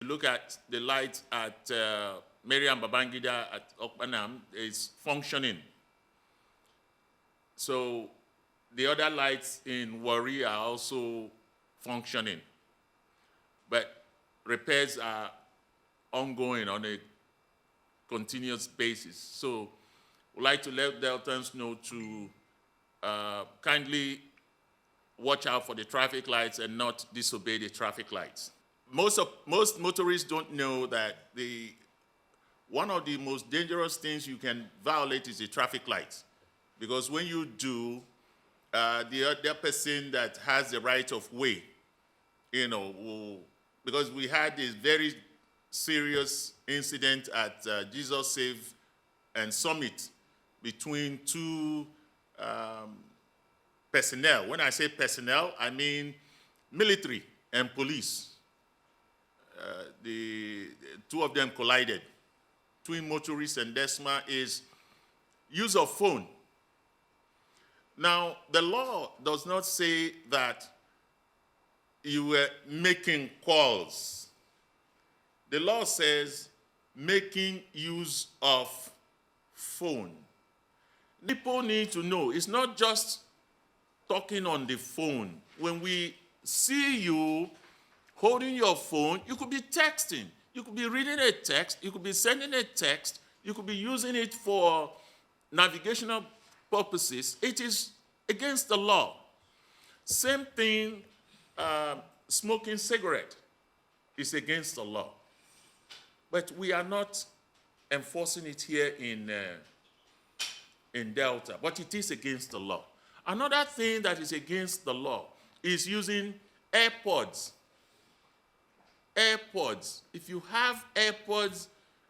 Look at the light at Mariam Babangida at Okpanam is functioning. So the other lights in Warri are also functioning. But repairs are ongoing on a continuous basis. So we'd like to let Deltans know to kindly watch out for the traffic lights and not disobey the traffic lights. Most motorists don't know that one of the most dangerous things you can violate is the traffic lights. Because when you do, the other person that has the right of way, because we had this very serious incident at Jesus Save and Summit between two personnel. When I say personnel, I mean military and police. The two of them collided. Between Motorists and DESTMA is use of phone. Now, the law does not say that you were making calls. The law says making use of phone. People need to know it's not just talking on the phone. When we see you holding your phone, you could be texting. You could be reading a text. You could be sending a text. You could be using it for navigational purposes. It is against the law. Same thing, smoking cigarette is against the law. But we are not enforcing it here in Delta, but it is against the law. Another thing that is against the law is using AirPods. AirPods. If you have AirPods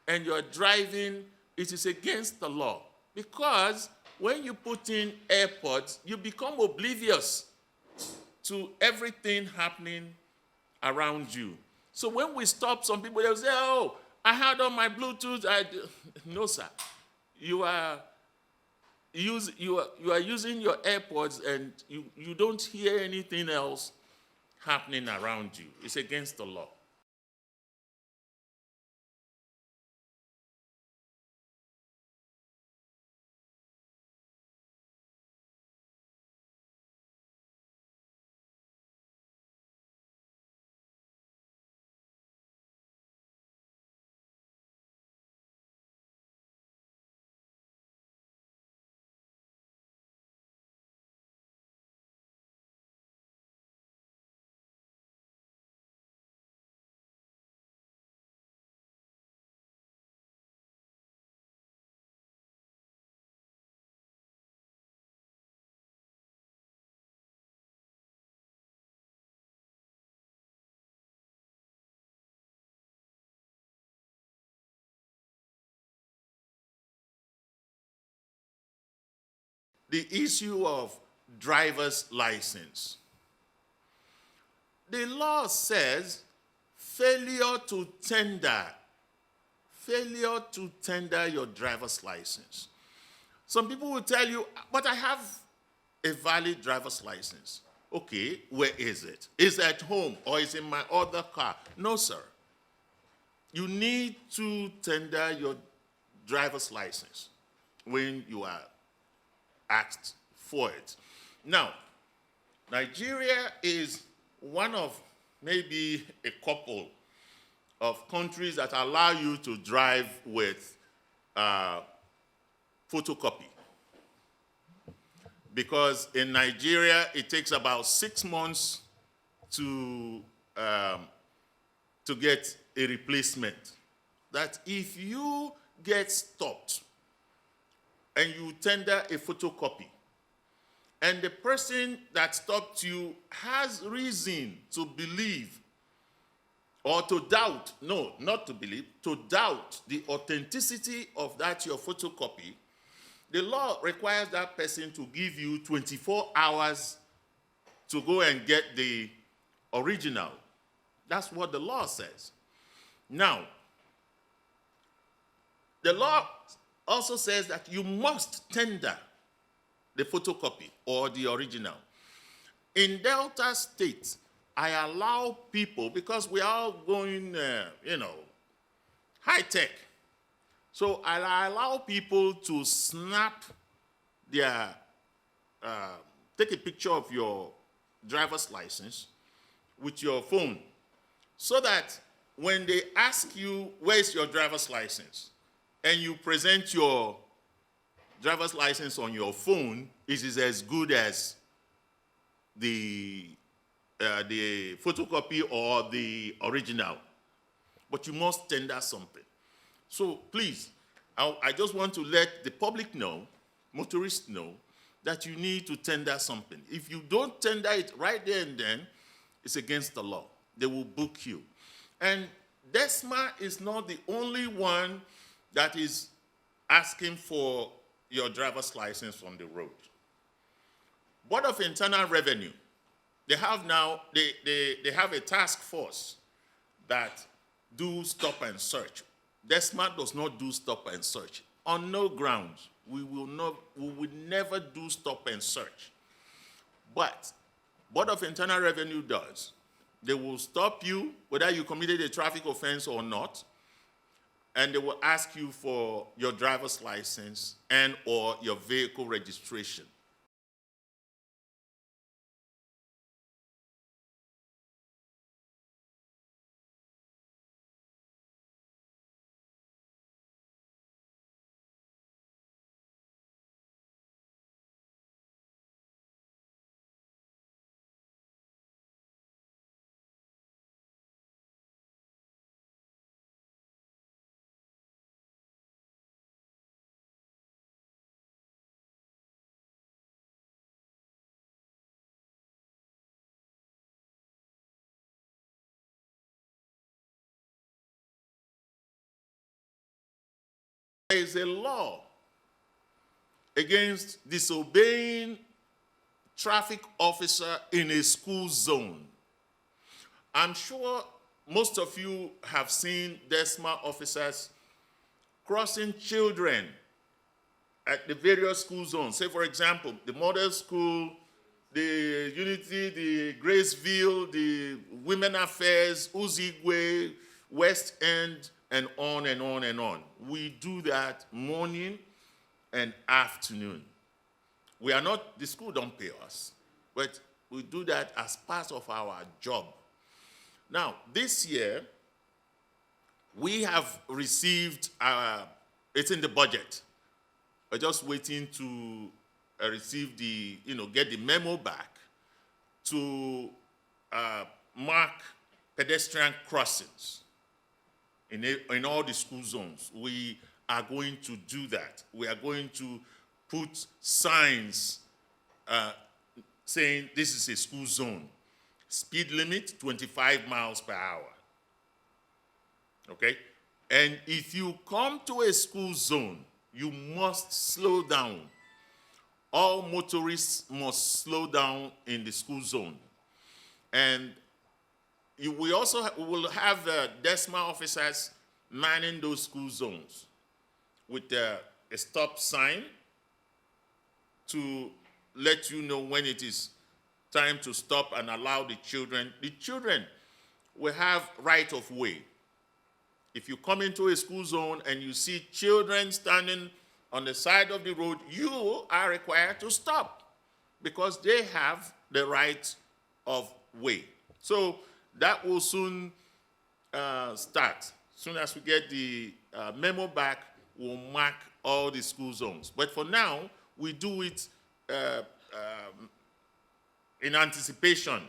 and you're driving, it is against the law. Because when you put in AirPods, you become oblivious to everything happening around you. So when we stop, some people they'll say, oh, I had on my Bluetooth. No, sir. You are using your AirPods and you don't hear anything else happening around you. It's against the law. The issue of driver's license. The law says failure to tender your driver's license. Some people will tell you, but I have a valid driver's license. Okay, where is it? Is it at home or is it in my other car? No, sir. You need to tender your driver's license when you are asked for it. Now, Nigeria is one of maybe a couple of countries that allow you to drive with photocopy. Because in Nigeria, it takes about 6 months to get a replacement. That if you get stopped and you tender a photocopy, and the person that stopped you has reason to believe or to doubt, no, not to believe, to doubt the authenticity of that your photocopy, the law requires that person to give you 24 hours to go and get the original. That's what the law says. Now, the law also says that you must tender the photocopy or the original. In Delta State, I allow people, because we are going, high tech. So I allow people to snap their, take a picture of your driver's license with your phone, so that when they ask you, where's your driver's license, and you present your driver's license on your phone, it is as good as the photocopy or the original. But you must tender something. So please, I just want to let the public know, motorists know, that you need to tender something. If you don't tender it right there and then, it's against the law. They will book you. And DESTMA is not the only one that is asking for your driver's license on the road. Board of Internal Revenue, they have now, they have a task force that do stop and search. DESTMA does not do stop and search. On no grounds. We will never do stop and search. But Board of Internal Revenue does. They will stop you, whether you committed a traffic offense or not, and they will ask you for your driver's license and or your vehicle registration. There is a law against disobeying traffic officer in a school zone. I'm sure most of you have seen DESTMA officers crossing children at the various school zones. Say, for example, the Model School, the Unity, the Graceville, the Women Affairs, Uzigwe, West End, and on and on and on. We do that morning and afternoon. We are not, the school don't pay us, but we do that as part of our job. Now, this year, we have received, it's in the budget. We're just waiting to receive the, get the memo back to mark pedestrian crossings in all the school zones. We are going to do that. We are going to put signs saying this is a school zone. Speed limit, 25 miles per hour. Okay? And if you come to a school zone, you must slow down. All motorists must slow down in the school zone. And we also will have DESTMA officers manning those school zones with a stop sign to let you know when it is time to stop and allow the children. The children will have right of way. If you come into a school zone and you see children standing on the side of the road, you are required to stop because they have the right of way. So that will soon start. As soon as we get the memo back, we'll mark all the school zones. But for now, we do it in anticipation